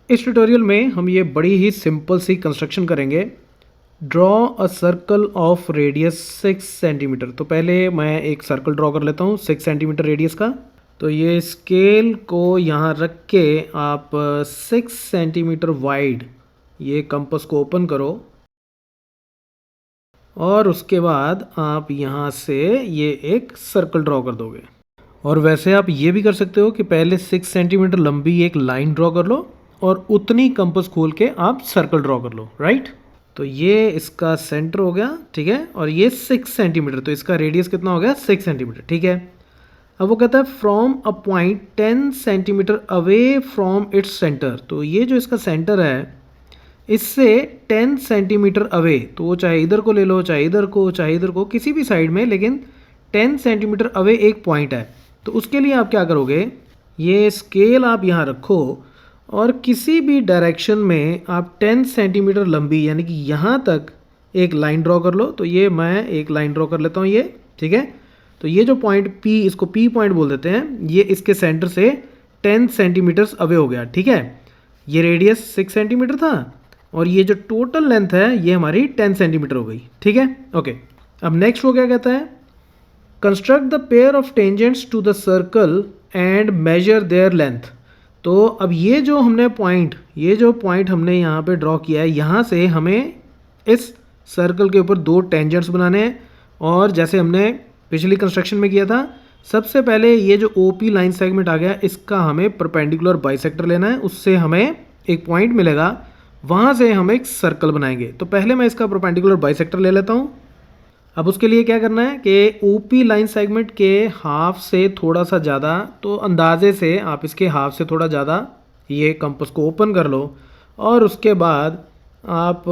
इस ट्यूटोरियल में हम ये बड़ी ही सिंपल सी कंस्ट्रक्शन करेंगे। Draw a circle of radius 6 centimetre. तो पहले मैं एक सर्कल ड्रॉ कर लेता हूँ 6 सेंटीमीटर रेडियस का। तो ये स्केल को यहाँ रख के आप 6 सेंटीमीटर वाइड ये कंपास को ओपन करो और उसके बाद आप यहाँ से ये एक सर्कल ड्रॉ कर दोगे। और वैसे आप ये भी कर सकते हो कि पहले 6 सेंटीमीटर लंबी एक लाइन ड्रॉ कर लो और उतनी कंपास खोल के आप सर्कल ड्रॉ कर लो, राइट। तो ये इसका सेंटर हो गया, ठीक है। और ये 6 सेंटीमीटर, तो इसका रेडियस कितना हो गया 6 सेंटीमीटर, ठीक है। अब वो कहता है from a point 10 centimetre away from its centre. तो ये जो इसका सेंटर है इससे 10 सेंटीमीटर अवे, तो वो चाहे इधर को ले लो, चाहे इधर को, चाहे इधर को, किसी भी साइड में, लेकिन 10 सेंटीमीटर अवे एक पॉइंट है। तो उसके लिए आप क्या करोगे, ये स्केल आप यहाँ रखो और किसी भी डायरेक्शन में आप 10 सेंटीमीटर लंबी यानी कि यहाँ तक एक लाइन ड्रॉ कर लो। तो ये मैं एक लाइन ड्रॉ कर लेता हूँ ये, ठीक है। तो ये जो पॉइंट P, इसको P पॉइंट बोल देते हैं, ये इसके सेंटर से 10 सेंटीमीटर्स अवे हो गया, ठीक है। ये रेडियस 6 सेंटीमीटर था और ये जो टोटल लेंथ है ये हमारी 10 सेंटीमीटर हो गई, ठीक है, ओके। अब नेक्स्ट वो क्या कहता है, construct the pair of tangents to the circle and measure their length. तो अब ये जो पॉइंट हमने यहाँ पे ड्रॉ किया है, यहाँ से हमें इस सर्कल के ऊपर 2 टेंजेंट्स बनाने हैं। और जैसे हमने पिछली कंस्ट्रक्शन में किया था, सबसे पहले ये जो OP लाइन सेगमेंट आ गया इसका हमें परपेंडिकुलर बाइसेक्टर लेना है, उससे हमें एक पॉइंट मिलेगा, वहाँ से हम एक सर्कल बनाएंगे। तो पहले मैं इसका परपेंडिकुलर बाइसेक्टर ले लेता हूँ। अब उसके लिए क्या करना है कि OP लाइन सेगमेंट के हाफ से थोड़ा सा ज़्यादा, तो अंदाजे से आप इसके हाफ से थोड़ा ज़्यादा ये कंपास को ओपन कर लो और उसके बाद आप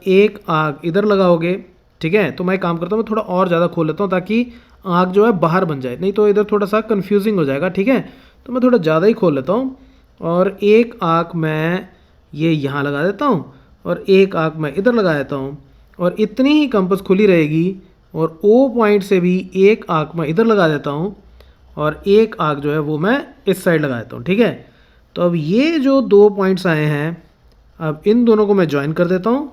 एक आर्क इधर लगाओगे, ठीक है। तो मैं काम करता हूँ, मैं थोड़ा और ज़्यादा खोल लेता हूँ ताकि आर्क जो है बाहर बन जाए, नहीं तो इधर थोड़ा सा कन्फ्यूजिंग हो जाएगा, ठीक है। तो मैं थोड़ा ज़्यादा ही खोल लेता हूँ और एक आर्क मैं ये यहाँ लगा देता हूँ और एक आर्क मैं इधर लगा देता हूँ और इतनी ही कंपास खुली रहेगी। और O पॉइंट से भी एक आर्क मैं इधर लगा देता हूँ और एक आर्क जो है वो मैं इस साइड लगा देता हूँ, ठीक है। तो अब ये जो 2 पॉइंट्स आए हैं, अब इन दोनों को मैं ज्वाइन कर देता हूँ।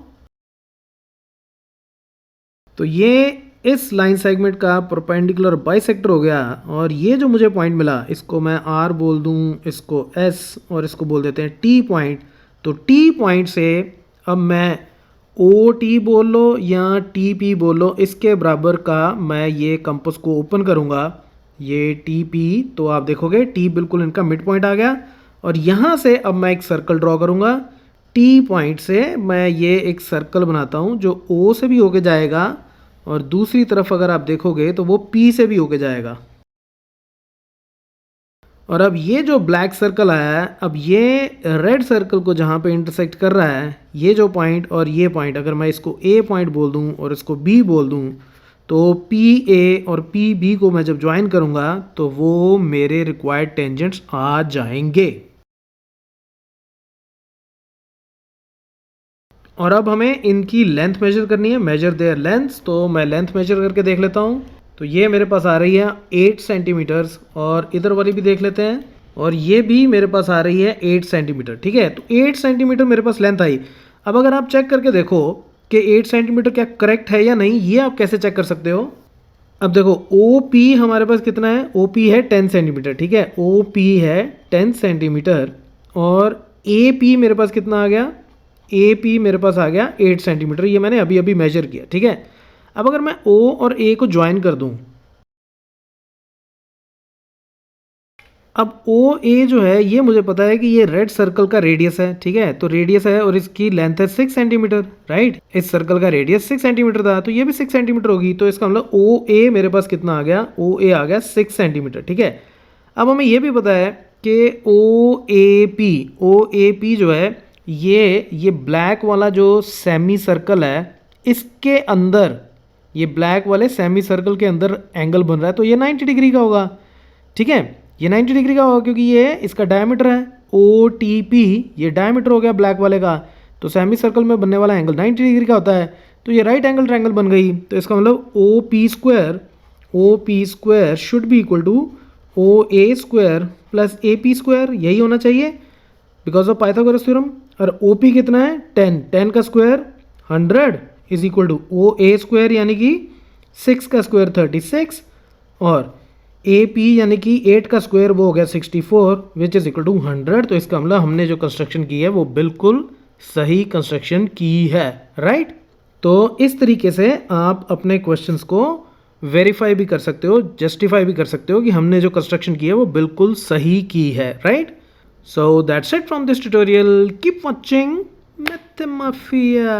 तो ये इस लाइन सेगमेंट का परपेंडिकुलर बाइसेक्टर हो गया। और ये जो मुझे पॉइंट मिला इसको मैं R बोल दूँ, इसको S और इसको बोल देते हैं T पॉइंट। तो T पॉइंट से अब मैं OT बोल लो या TP बोल लो, इसके बराबर का मैं ये कंपास को ओपन करूँगा, ये TP। तो आप देखोगे T बिल्कुल इनका मिड पॉइंट आ गया और यहाँ से अब मैं एक सर्कल ड्रॉ करूँगा। T पॉइंट से मैं ये एक सर्कल बनाता हूँ जो O से भी होके जाएगा और दूसरी तरफ अगर आप देखोगे तो वो P से भी होके जाएगा। और अब ये जो ब्लैक सर्कल आया है, अब ये रेड सर्कल को जहाँ पे इंटरसेक्ट कर रहा है, ये जो पॉइंट और ये पॉइंट, अगर मैं इसको A पॉइंट बोल दूँ और इसको B बोल दूँ, तो PA और PB को मैं जब ज्वाइन करूँगा तो वो मेरे रिक्वायर्ड टेंजेंट्स आ जाएंगे। और अब हमें इनकी लेंथ मेजर करनी है, मेजर देयर लेंथ। तो मैं लेंथ मेजर करके देख लेता हूँ। तो ये मेरे पास आ रही है 8 सेंटीमीटर्स और इधर वाली भी देख लेते हैं, और ये भी मेरे पास आ रही है 8 सेंटीमीटर, ठीक है। तो 8 सेंटीमीटर मेरे पास लेंथ आई। अब अगर आप चेक करके देखो कि 8 सेंटीमीटर क्या करेक्ट है या नहीं, ये आप कैसे चेक कर सकते हो। अब देखो OP हमारे पास कितना है, OP है 10 सेंटीमीटर, ठीक है। OP है 10 सेंटीमीटर और AP मेरे पास कितना आ गया, AP मेरे पास आ गया 8 सेंटीमीटर। ये मैंने अभी अभी मेजर किया, ठीक है। अब अगर मैं O और A को ज्वाइन कर दूं, अब OA जो है ये मुझे पता है कि ये रेड सर्कल का रेडियस है, ठीक है। तो रेडियस है और इसकी लेंथ है 6 सेंटीमीटर, राइट। इस सर्कल का रेडियस 6 सेंटीमीटर था, तो ये भी 6 सेंटीमीटर होगी। तो इसका मतलब OA मेरे पास कितना आ गया, OA आ गया 6 सेंटीमीटर, ठीक है। अब हमें ये भी पता है कि OAP जो है ये ब्लैक वाला जो सेमी सर्कल है, इसके अंदर, ये ब्लैक वाले सेमी सर्कल के अंदर एंगल बन रहा है, तो ये 90 डिग्री का होगा, ठीक है। ये 90 डिग्री का होगा क्योंकि ये इसका डायमीटर है, OTP ये डायमीटर हो गया ब्लैक वाले का। तो सेमी सर्कल में बनने वाला एंगल 90 डिग्री का होता है, तो ये राइट एंगल ट्रायंगल बन गई। तो इसका मतलब OP square should be equal to OA square plus AP square, यही होना चाहिए। Because of Pythagoras theorem. और OP कितना है 10, 10 का square 100 is equal to OA square यानी कि 6 का स्क्वायर 36 और AP यानी कि 8 का स्क्वायर वो हो गया 64 विच इज इक्वल टू 100। तो इसका मतलब हमने जो कंस्ट्रक्शन की है वो बिल्कुल सही कंस्ट्रक्शन की है, राइट। तो इस तरीके से आप अपने क्वेश्चंस को वेरीफाई भी कर सकते हो, जस्टिफाई भी कर सकते हो कि हमने जो कंस्ट्रक्शन की है वो बिल्कुल सही की है, right. So that's it from this tutorial, keep watching मैथमाफिया।